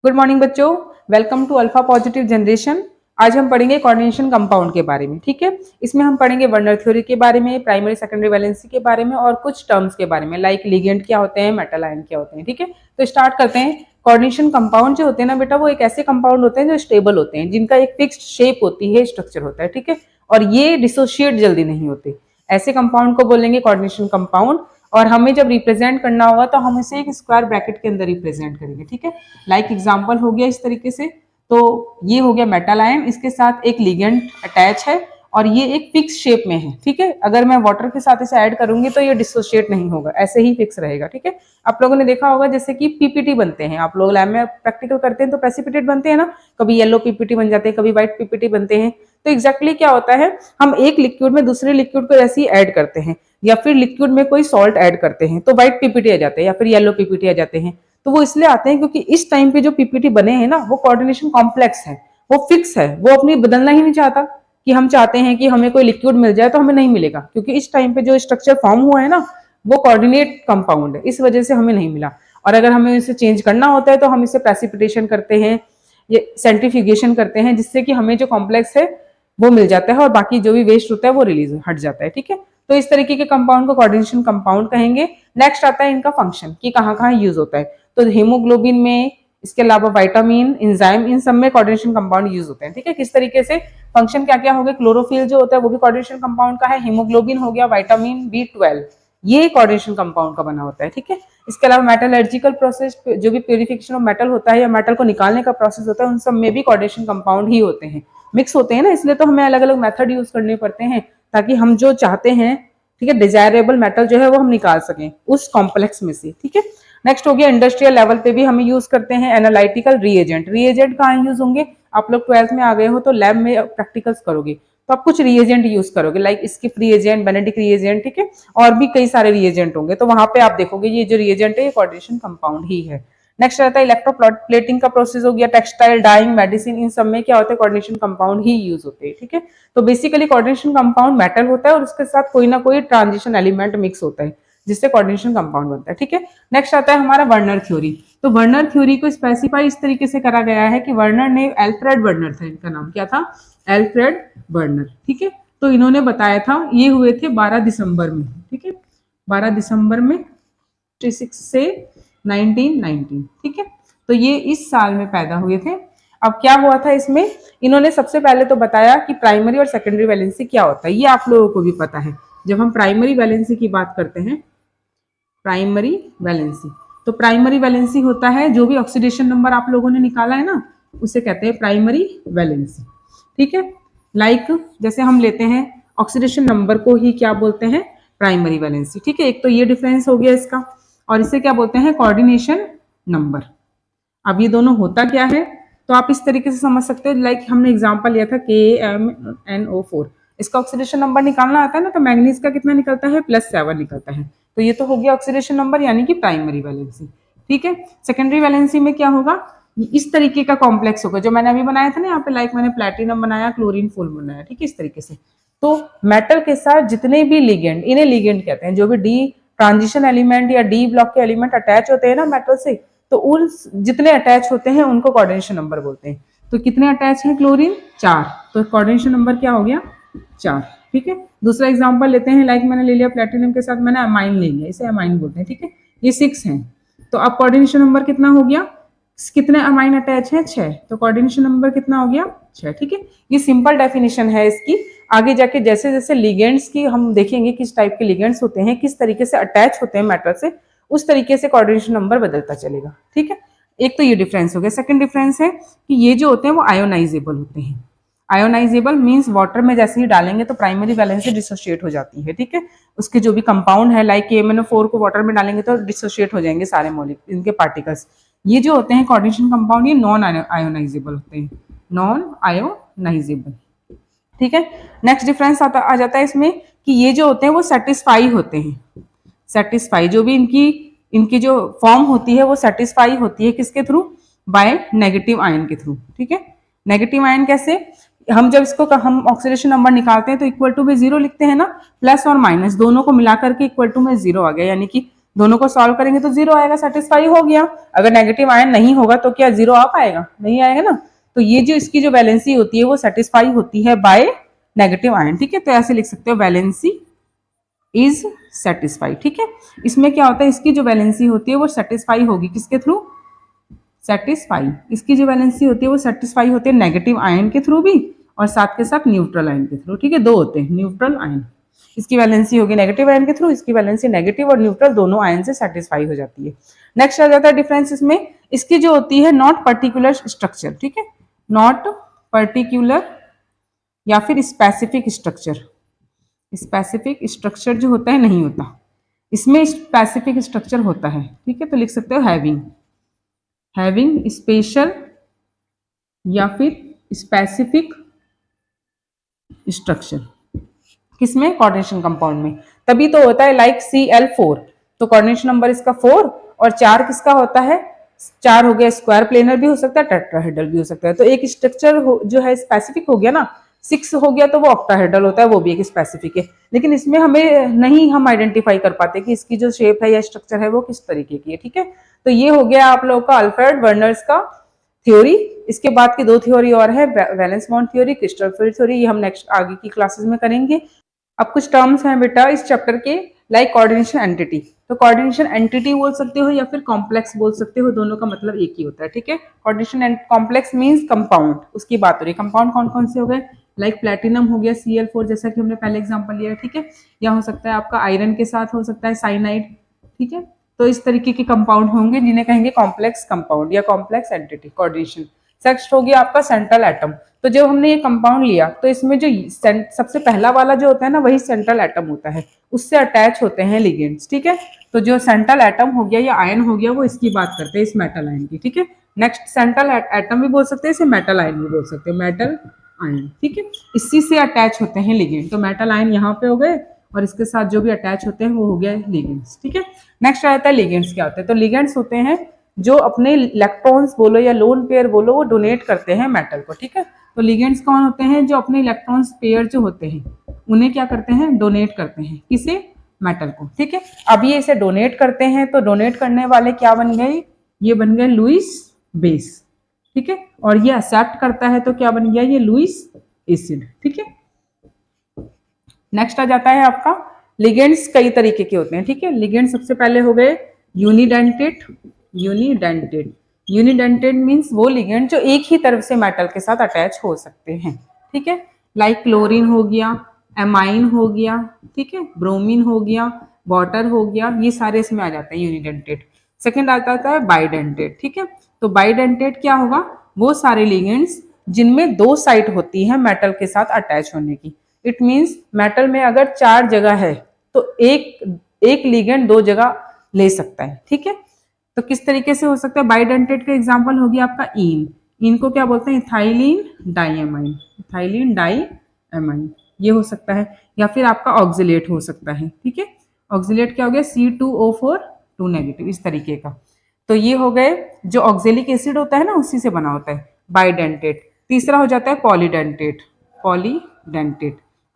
Good morning बच्चों, welcome to alpha positive generation. आज हम पढ़ेंगे कोऑर्डिनेशन कंपाउंड के बारे में। ठीक है, इसमें हम पढ़ेंगे वर्नर थ्योरी के बारे में, प्राइमरी सेकेंडरी वैलेंसी के बारे में और कुछ टर्म्स के बारे में, लाइक लिगेंड क्या होते हैं, मेटल आयन क्या होते हैं। ठीक है, तो स्टार्ट करते हैं। कोऑर्डिनेशन कंपाउंड जो होते हैं ना बेटा, वो एक ऐसे कंपाउंड होते हैं जो स्टेबल होते हैं, जिनका एक फिक्स्ड शेप होती है, स्ट्रक्चर होता है। ठीक है, और ये डिसोशिएट जल्दी नहीं होते। ऐसे कंपाउंड को बोलेंगे कोऑर्डिनेशन कंपाउंड। और हमें जब रिप्रेजेंट करना होगा तो हम इसे एक स्क्वायर ब्रैकेट के अंदर रिप्रेजेंट करेंगे। ठीक है, लाइक एग्जांपल हो गया इस तरीके से। तो ये हो गया मेटल आयन, इसके साथ एक लिगेंड अटैच है और ये एक फिक्स शेप में है। ठीक है, अगर मैं वाटर के साथ इसे ऐड करूंगी तो ये डिसोशिएट नहीं होगा, ऐसे ही फिक्स रहेगा। ठीक है, आप लोगों ने देखा होगा जैसे कि पीपीटी बनते हैं, आप लोग लैब में प्रैक्टिकल करते हैं तो प्रेसिपिटेट बनते हैं ना, कभी येलो पीपीटी बन जाते हैं, कभी व्हाइट पीपीटी बनते हैं। तो एग्जैक्टली क्या होता है, हम एक लिक्विड में दूसरे लिक्विड को ऐसे ही ऐड करते हैं या फिर लिक्विड में कोई सॉल्ट ऐड करते हैं तो व्हाइट पीपीटी आ जाते हैं या फिर येलो पीपीटी आ जाते हैं। तो वो इसलिए आते हैं क्योंकि इस टाइम पे जो पीपीटी बने हैं ना, वो कोऑर्डिनेशन कॉम्प्लेक्स है, वो फिक्स है, वो अपनी बदलना ही नहीं चाहता। कि हम चाहते हैं कि हमें कोई लिक्विड मिल जाए तो हमें नहीं मिलेगा, क्योंकि इस टाइम पे जो स्ट्रक्चर फॉर्म हुआ है ना, वो कोऑर्डिनेट कंपाउंड है, इस वजह से हमें नहीं मिला। और अगर हमें इसे चेंज करना होता है तो हम इसे प्रेसिपिटेशन करते हैं, ये सेंट्रीफ्यूगेशन करते हैं, जिससे कि हमें जो कॉम्प्लेक्स है वो मिल जाता है और बाकी जो भी वेस्ट होता है वो रिलीज हट जाता है। ठीक है, तो इस तरीके के कंपाउंड को कोऑर्डिनेशन कंपाउंड कहेंगे। नेक्स्ट आता है इनका फंक्शन, कि कहाँ कहाँ यूज होता है। तो हीमोग्लोबिन में, इसके अलावा विटामिन, एंजाइम, इन सब में कोऑर्डिनेशन कंपाउंड यूज होते हैं। ठीक है, किस तरीके से फंक्शन क्या क्या हो गए, क्लोरोफिल जो होता है वो भी कोऑर्डिनेशन कंपाउंड का है, हीमोग्लोबिन हो गया, विटामिन B12 ये कोऑर्डिनेशन कंपाउंड का बना होता है। ठीक है, इसके अलावा मेटलर्जिकल प्रोसेस, जो भी प्यूरिफिकेशन ऑफ मेटल होता है या मेटल को निकालने का प्रोसेस होता है, उन सब में भी कोऑर्डिनेशन कंपाउंड ही होते हैं, मिक्स होते हैं ना, इसलिए तो हमें अलग अलग मेथड यूज करने पड़ते हैं ताकि हम जो चाहते हैं, ठीक है, डिजायरेबल मेटल जो है वो हम निकाल सकें उस कॉम्प्लेक्स में से। ठीक है, नेक्स्ट हो गया इंडस्ट्रियल लेवल पे भी हम यूज करते हैं एनालिटिकल रिएजेंट। रिएजेंट कहाँ यूज होंगे, आप लोग 12th में आ गए हो तो लैब में प्रैक्टिकल्स करोगे तो आप कुछ रिएजेंट यूज करोगे, like skip reagent, Benedict reagent. ठीक है, और भी कई सारे रिएजेंट होंगे, तो वहां पे आप देखोगे ये जो रिएजेंट है ये कोऑर्डिनेशन कंपाउंड ही है। नेक्स्ट रहता है इलेक्ट्रोप्लेटिंग का प्रोसेस हो गया, टेक्सटाइल, डाइंग, मेडिसिन, इन सब में क्या होता है, कोऑर्डिनेशन कंपाउंड ही यूज होते हैं। ठीक है, तो बेसिकली कोऑर्डिनेशन कंपाउंड मेटल होता है और उसके साथ कोई ना कोई ट्रांजिशन एलिमेंट मिक्स होता है जिससे कोऑर्डिनेशन कंपाउंड बनता है। ठीक है, नेक्स्ट आता है हमारा वर्नर थ्योरी। तो वर्नर थ्योरी को स्पेसिफाई इस तरीके से करा गया है कि वर्नर ने, एल्फ्रेड वर्नर था इनका नाम, क्या था, एल्फ्रेड वर्नर। ठीक है, तो इन्होंने बताया था, ये हुए थे 12 दिसंबर में। ठीक है, 12 दिसंबर में 36 से 1919। ठीक है, तो ये इस साल में पैदा हुए थे। अब क्या हुआ था इसमें, इन्होंने सबसे पहले तो बताया कि प्राइमरी और सेकेंडरी वैलेंसी क्या होता है, ये आप लोगों को भी पता है। जब हम प्राइमरी वैलेंसी की बात करते हैं, प्राइमरी वैलेंसी, तो प्राइमरी वैलेंसी होता है जो भी ऑक्सीडेशन नंबर आप लोगों ने निकाला है ना, उसे कहते हैं प्राइमरी वैलेंसी। ठीक है, लाइक जैसे हम लेते हैं ऑक्सीडेशन नंबर को ही क्या बोलते हैं, प्राइमरी वैलेंसी। ठीक है, एक तो ये डिफरेंस हो गया इसका, और इसे क्या बोलते हैं, कोऑर्डिनेशन नंबर। अब ये दोनों होता क्या है, तो आप इस तरीके से समझ सकते हो, लाइक हमने एग्जांपल लिया था KMnO4, इसका ऑक्सीडेशन नंबर निकालना आता है ना, तो मैंगनीज का कितना निकलता है, +7 निकलता है। तो ये तो हो गया ऑक्सीडेशन नंबर, यानी कि प्राइमरी वैलेंसी। ठीक है, सेकेंडरी वैलेंसी में क्या होगा, इस तरीके का कॉम्प्लेक्स होगा जो मैंने अभी बनाया था ना, यहाँ पे लाइक मैंने प्लैटिनम बनाया, क्लोरीन फुल बनाया। ठीक है, इस तरीके से। तो मेटल के साथ जितने भी लिगेंड, इन्हें लिगेंड कहते हैं, जो भी डी ट्रांजिशन एलिमेंट या डी ब्लॉक के एलिमेंट अटैच होते हैं ना मेटल से, तो उन जितने अटैच होते हैं उनको कोऑर्डिनेशन नंबर बोलते हैं। तो कितने अटैच हैं क्लोरीन, 4, तो कोऑर्डिनेशन नंबर क्या हो गया, 4। ठीक है, दूसरा एग्जांपल लेते हैं, लाइक मैंने ले लिया प्लैटिनम के साथ मैंने अमाइन ले लिया, इसे अमाइन बोलते हैं। ठीक है, ये 6 हैं, तो अब कोऑर्डिनेशन नंबर कितना हो गया, कितने अमाइन अटैच है, 6, तो कोऑर्डिनेशन नंबर कितना हो गया, 6। ठीक है, ये सिंपल डेफिनेशन है इसकी। आगे जाके जैसे जैसे लिगेंड्स की हम देखेंगे, किस टाइप के लिगेंड्स होते हैं, किस तरीके से अटैच होते हैं मेटल से, उस तरीके से कोऑर्डिनेशन नंबर बदलता चलेगा। ठीक है, एक तो ये डिफरेंस हो गया। सेकंड डिफरेंस है कि ये जो होते हैं वो आयोनाइजेबल होते हैं। आयोनाइजेबल मींस वाटर में जैसे ही डालेंगे तो प्राइमरी वैलेंसी डिसोशिएट हो जाती है। ठीक है, उसके जो भी कंपाउंड है, लाइक KMnO4 को वाटर में डालेंगे तो डिसोशिएट हो जाएंगे सारे मॉलिक्यूल, इनके पार्टिकल्स। ये जो होते हैं कोऑर्डिनेशन कंपाउंड, ये नॉन आयोनाइजेबल होते हैं, नॉन आयोनाइजेबल। ठीक है, नेक्स्ट डिफरेंस आ जाता है इसमें कि ये जो होते हैं वो सेटिस्फाई होते हैं। सेटिस्फाई, जो भी इनकी जो फॉर्म होती है वो सेटिस्फाई होती है किसके थ्रू, बाय नेगेटिव आयन के थ्रू। ठीक है, नेगेटिव आयन कैसे, हम जब इसको हम ऑक्सीडेशन नंबर निकालते हैं तो इक्वल टू में 0 लिखते हैं ना, प्लस और माइनस दोनों को मिलाकर के इक्वल टू में 0 आ गया, यानी कि दोनों को सॉल्व करेंगे तो 0 आएगा, सेटिस्फाई हो गया। अगर नेगेटिव आयन नहीं होगा तो क्या 0 आ पाएगा? नहीं आएगा ना। तो ये जो इसकी जो वैलेंसी होती है वो सेटिस्फाई होती है बाय नेगेटिव आयन, ठीक है। तो ऐसे लिख सकते हो वैलेंसी इज सेटिस्फाई, ठीक है। इसमें क्या होता है, इसकी जो वैलेंसी होती है वो सेटिस्फाई होगी किसके थ्रू? सेटिस्फाई। इसकी जो वैलेंसी होती है वो सेटिस्फाई होती है नेगेटिव आयन के थ्रू भी और साथ के साथ न्यूट्रल आयन के थ्रू, ठीक है। दो होते हैं न्यूट्रल आयन। इसकी वैलेंसी होगी नेगेटिव आयन के थ्रू, इसकी वैलेंसी नेगेटिव और न्यूट्रल दोनों आयन से सेटिस्फाई हो जाती है। नेक्स्ट आ जाता है डिफरेंस इसमें, इसकी जो होती है नॉट पर्टिकुलर स्ट्रक्चर, ठीक है। नॉट पर्टिकुलर या फिर स्पेसिफिक स्ट्रक्चर। स्पेसिफिक स्ट्रक्चर जो होता है नहीं होता, इसमें स्पेसिफिक स्ट्रक्चर होता है, ठीक है। तो लिख सकते हो हैविंग स्पेशल या फिर स्पेसिफिक स्ट्रक्चर। किसमें? कोऑर्डिनेशन कंपाउंड में। तभी तो होता है लाइक Cl4, तो कोऑर्डिनेशन नंबर इसका 4 और 4 किसका होता है? 4 हो गया स्क्वायर प्लेनर भी हो सकता है, टेट्राहेड्रल भी हो सकता है। तो एक स्ट्रक्चर जो है स्पेसिफिक हो गया ना, 6 हो गया तो वो ऑक्टाहेड्रल होता है, वो भी एक स्पेसिफिक है। लेकिन इसमें हमें नहीं हम आइडेंटिफाई कर पाते कि इसकी जो शेप है या स्ट्रक्चर है वो किस तरीके की है, ठीक है। तो ये हो गया आप लोगों का अल्फ्रेड वर्नर्स का थ्योरी। इसके बाद की 2 थ्योरी और है, valence bond theory, crystal field theory, ये हम नेक्स्ट आगे की क्लासेस में करेंगे। अब कुछ टर्म्स हैं बेटा इस चैप्टर के, लाइक कोऑर्डिनेशन एंटिटी। तो कोऑर्डिनेशन एंटिटी बोल सकते हो या फिर कॉम्प्लेक्स बोल सकते हो, दोनों का मतलब एक ही होता है, ठीक है। कोऑर्डिनेशन कॉम्प्लेक्स मींस कंपाउंड, उसकी बात हो रही है। कंपाउंड कौन कौन से हो गए? लाइक प्लेटिनम हो गया Cl4, जैसा कि हमने पहले एग्जांपल लिया है, ठीक है। या हो सकता है आपका आयरन के साथ हो सकता है साइनाइड, ठीक है। तो इस तरीके के कंपाउंड होंगे जिन्हें कहेंगे कॉम्प्लेक्स कंपाउंड या कॉम्प्लेक्स एंटिटी कोऑर्डिनेशन। नेक्स्ट हो गया आपका सेंट्रल एटम। तो जब हमने ये कंपाउंड लिया तो इसमें जो सबसे पहला वाला जो होता है ना वही सेंट्रल एटम होता है, उससे अटैच होते हैं लिगेंड्स, ठीक है। तो जो सेंट्रल एटम हो गया या आयन हो गया वो इसकी बात करते हैं, इस मेटल आयन की, ठीक है। नेक्स्ट सेंट्रल एटम भी बोल सकते हैं, इसे मेटल आयन भी बोल सकते हैं, मेटल आयन, ठीक है। इसी से अटैच होते हैं लिगेंड। तो मेटल आयन यहाँ पे हो गए और इसके साथ जो भी अटैच होते हैं वो हो गया लिगेंड्स, ठीक है। नेक्स्ट आता है लिगेंड्स क्या होते हैं। तो लिगेंड्स होते हैं जो अपने इलेक्ट्रॉन्स बोलो या लोन पेयर बोलो वो डोनेट करते हैं मेटल को, ठीक है। तो लिगेंड्स कौन होते हैं? जो अपने इलेक्ट्रॉन्स पेयर जो होते हैं उन्हें क्या करते हैं? डोनेट करते हैं, किसे? मेटल को, ठीक है। अब ये इसे डोनेट करते हैं तो डोनेट करने वाले क्या बन गए? ये बन गए लुईस बेस, ठीक है। और ये एक्सेप्ट करता है तो क्या बन गया? ये लुईस एसिड, ठीक है। नेक्स्ट आ जाता है आपका लिगेंड्स कई तरीके के होते हैं, ठीक है। लिगेंड सबसे पहले हो गए यूनिडेंटेड। यूनिडेंटेड मीन्स वो लिगेंड जो एक ही तरफ से मेटल के साथ अटैच हो सकते हैं, ठीक है। लाइक क्लोरीन हो गया, एमाइन हो गया, ठीक है, ब्रोमीन हो गया, वाटर हो गया, ये सारे इसमें आ जाते हैं यूनिडेंटेड। सेकेंड आता है बाइडेंटेड, ठीक है। तो बाइडेंटेड क्या होगा? वो सारे लिगेंड्स जिनमें 2 साइट होती है मेटल के साथ अटैच होने की। इट मीन्स मेटल में अगर 4 जगह है तो एक लिगेंड 2 जगह ले सकता है, ठीक है। तो किस तरीके से हो सकता है? बाइडेंटेड का एग्जांपल हो गया आपका इन को क्या बोलते हैं? इथाइलिन डाइएमाइन, ये हो सकता है। या फिर आपका ऑक्सिलेट हो सकता है, ठीक है। ऑक्सिलेट क्या हो गया? C2O4 2 नेगेटिव, इस तरीके का। तो ये हो गए जो ऑक्जेलिक एसिड होता है ना उसी से बना होता है बाइडेंटेड। तीसरा हो जाता है पॉलीडेंटेड।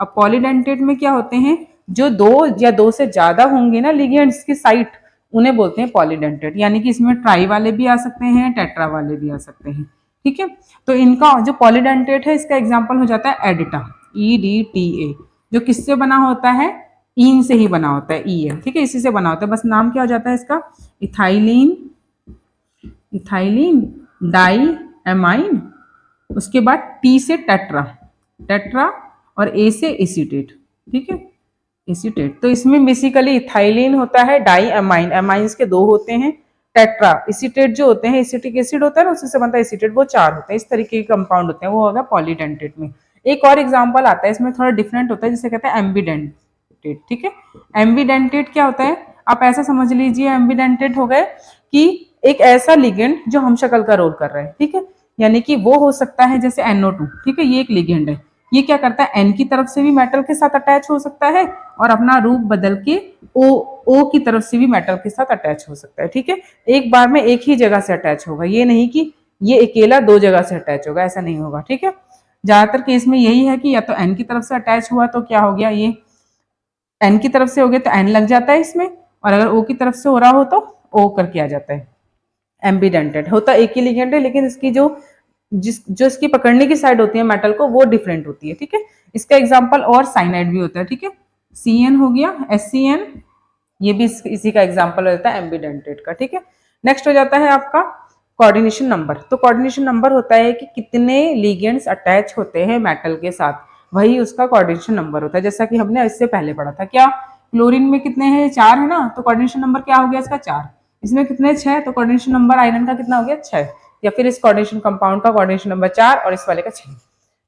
अब पॉलीडेंटेड में क्या होते हैं? जो 2 या 2 से ज्यादा होंगे ना लिगेंड्स की साइट, उन्हें बोलते हैं पॉलीडेंटेड। यानी कि इसमें ट्राई वाले भी आ सकते हैं, टेट्रा वाले भी आ सकते हैं, ठीक है। तो इनका जो पॉलीडेंटेड है इसका एग्जांपल हो जाता है एडिटा, EDTA, जो किससे बना होता है? इन से ही बना होता है, ई है, ठीक है, इसी से बना होता है। बस नाम क्या हो जाता है इसका? इथाइलिन डाइएमाइन, उसके बाद टी से टेट्रा और ए से एसीटेट, ठीक है, एसीटेट। तो इसमें बेसिकली इथाइलिन होता है, डाइएमाइन, एमाइंस के 2 होते हैं, टेट्रा एसीटेट जो होते हैं, एसिटिक एसिड होता है ना उसी से बनता है एसीटेट, वो 4 होते हैं। इस तरीके के कंपाउंड होते हैं, वो होगा पॉलीडेंटेड में। एक और एग्जांपल आता है इसमें थोड़ा डिफरेंट होता है जिसे कहते हैं एम्बिडेंटेड, ठीक है। एम्बिडेंटेड क्या होता है? आप ऐसा समझ लीजिए, एम्बिडेंटेड हो गए कि एक ऐसा लिगेंड जो हम शक्ल का रोल कर रहा है, ठीक है। यानी कि वो हो सकता है जैसे NO2, ठीक है, ये एक लिगेंड है। ये क्या करता है? N की तरफ से भी मेटल के साथ अटैच हो सकता है और अपना रूप बदल के O की तरफ से भी मेटल के साथ अटैच हो सकता है, ठीक है। एक बार में एक ही जगह से अटैच होगा, ये नहीं कि ये अकेला 2 जगह से अटैच होगा, ऐसा नहीं होगा, ठीक है। ज्यादातर केस में यही है कि या तो N की तरफ से अटैच हुआ तो क्या हो गया? ये N की तरफ से हो गया तो N लग जाता है इसमें, और अगर O की तरफ से हो रहा हो तो O करके आ जाता है। एम्बीडेंटेड होता एक ही लिगेंड है, लेकिन इसकी जो इसकी पकड़ने की साइड होती है मेटल को वो डिफरेंट होती है, ठीक है। इसका एग्जांपल और साइनाइड भी होता है, ठीक है। CN हो गया, SCN, ये भी इसी का एग्जांपल होता है एम्बीडेंटेड का, ठीक है। नेक्स्ट हो जाता है आपका कोऑर्डिनेशन नंबर। तो कोऑर्डिनेशन नंबर होता है कि कितने लिगेंड्स अटैच होते हैं मेटल के साथ, वही उसका कोऑर्डिनेशन नंबर होता है। जैसा कि हमने इससे पहले पढ़ा था, क्या क्लोरीन में कितने हैं, 4 है ना, तो कोऑर्डिनेशन नंबर क्या हो गया इसका 4। इसमें कितने 6, तो कोऑर्डिनेशन नंबर आयरन का कितना हो गया 6, या फिर इस कोऑर्डिनेशन कंपाउंड का कोऑर्डिनेशन नंबर 4 और इस वाले का 6,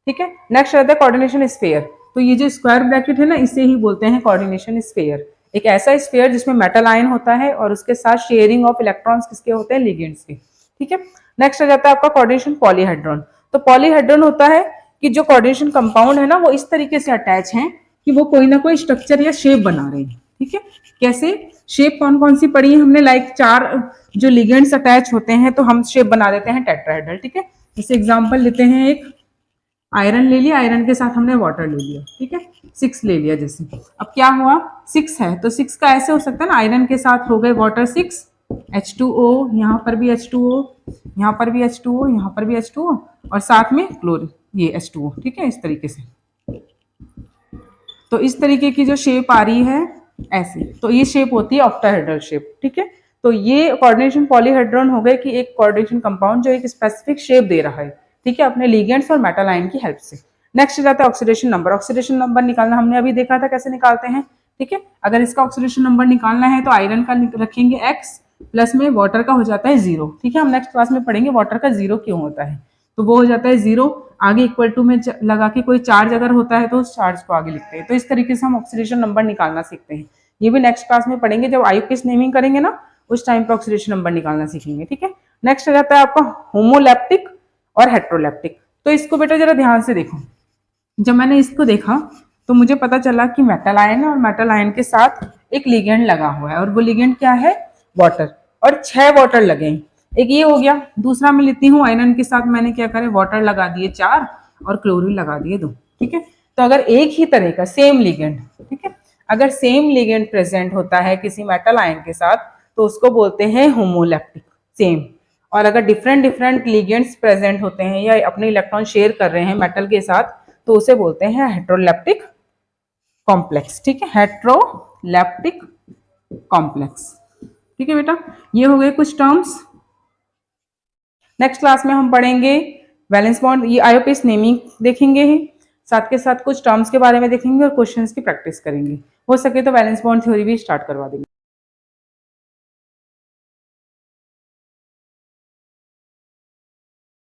ठीक है। नेक्स्ट रहता है कोऑर्डिनेशन स्फीयर। तो ये जो स्क्वायर ब्रैकेट है ना, इसे ही बोलते हैं कोऑर्डिनेशन स्फीयर। एक ऐसा स्फीयर जिसमें मेटल आयन होता है और उसके साथ शेयरिंग ऑफ इलेक्ट्रॉन्स किसके होते हैं, लिगेंड्स के, ठीक है। नेक्स्ट आ जाता है आपका कोऑर्डिनेशन पॉलीहेड्रॉन। तो पॉलीहेड्रॉन होता है कि जो कोऑर्डिनेशन कंपाउंड है ना वो इस तरीके से अटैच हैं कि वो कोई ना कोई स्ट्रक्चर या शेप बना रहे हैं, ठीक है। कैसे शेप कौन कौन सी पड़ी है हमने, लाइक 4 जो लिगेंड्स अटैच होते हैं तो हम शेप बना देते हैं टेट्राहेड्रल, ठीक है। जैसे एग्जांपल लेते हैं, एक आयरन ले लिया, आयरन के साथ हमने वाटर ले लिया, ठीक है, 6 ले लिया। जैसे अब क्या हुआ, 6 है तो 6 का ऐसे हो सकता है ना, आयरन के साथ हो गए वाटर 6, H2O, यहाँ पर भी H2O, यहाँ पर भी H2O, यहाँ पर भी H2O, और साथ में क्लोरीन, ये H2O, ठीक है, इस तरीके से। तो इस तरीके की जो शेप आ रही है ऐसे, तो ये शेप होती है ऑक्टाहेड्रल शेप, ठीक है। तो ये कोऑर्डिनेशन पॉलीहेड्रॉन हो गए कि एक कोऑर्डिनेशन कंपाउंड जो एक स्पेसिफिक शेप दे रहा है, ठीक है, अपने लिगेंड्स और मेटल आयन की हेल्प से। नेक्स्ट जाता है ऑक्सीडेशन नंबर। ऑक्सीडेशन नंबर निकालना हमने अभी देखा था कैसे निकालते हैं, ठीक है। अगर इसका ऑक्सीडेशन नंबर निकालना है तो आयरन का रखेंगे x, प्लस में वाटर का हो जाता है 0, ठीक है। हम नेक्स्ट क्लास में पढ़ेंगे वाटर का 0 क्यों होता है, तो वो हो जाता है 0, आगे इक्वल टू में लगा के कोई चार्ज अगर होता है तो उस चार्ज को आगे लिखते हैं। तो इस तरीके से हम ऑक्सीडेशन नंबर निकालना सीखते हैं। ये भी नेक्स्ट क्लास में पढ़ेंगे, जब आईयूपीएस नेमिंग करेंगे ना उस टाइम पर ऑक्सीडेशन नंबर निकालना सीखेंगे, ठीक है। नेक्स्ट आ जाता है आपका होमोलैप्टिक और हेट्रोलैप्टिक। तो इसको बेटा जरा ध्यान से देखो, जब मैंने इसको देखा तो मुझे पता चला कि मेटल आयन है और मेटल आयन के साथ एक लिगेंड लगा हुआ है, और वो लिगेंड क्या है, वाटर, और 6 वाटर लगे हैं। एक ये हो गया, दूसरा मैं लेती हूँ आयरन के साथ, मैंने क्या करे, वाटर लगा दिए 4 और क्लोरीन लगा दिए 2, ठीक है। तो अगर एक ही तरह का सेम लिगेंड, ठीक है, अगर सेम लिगेंड प्रेजेंट होता है किसी मेटल आयन के साथ तो उसको बोलते हैं होमोलैप्टिक, सेम। और अगर डिफरेंट डिफरेंट लिगेंड्स प्रेजेंट होते हैं या अपने इलेक्ट्रॉन शेयर कर रहे हैं मेटल के साथ तो उसे बोलते हैं हेट्रोलैप्टिक कॉम्प्लेक्स, ठीक है, हेट्रोलैप्टिक कॉम्प्लेक्स, ठीक है बेटा। ये हो गए कुछ टर्म्स। नेक्स्ट क्लास में हम पढ़ेंगे वैलेंस बॉन्ड, ये आईयूपीएस नेमिंग देखेंगे ही, साथ के साथ कुछ टर्म्स के बारे में देखेंगे और क्वेश्चंस की प्रैक्टिस करेंगे। हो सके तो वैलेंस बॉन्ड थ्योरी भी स्टार्ट करवा देंगे।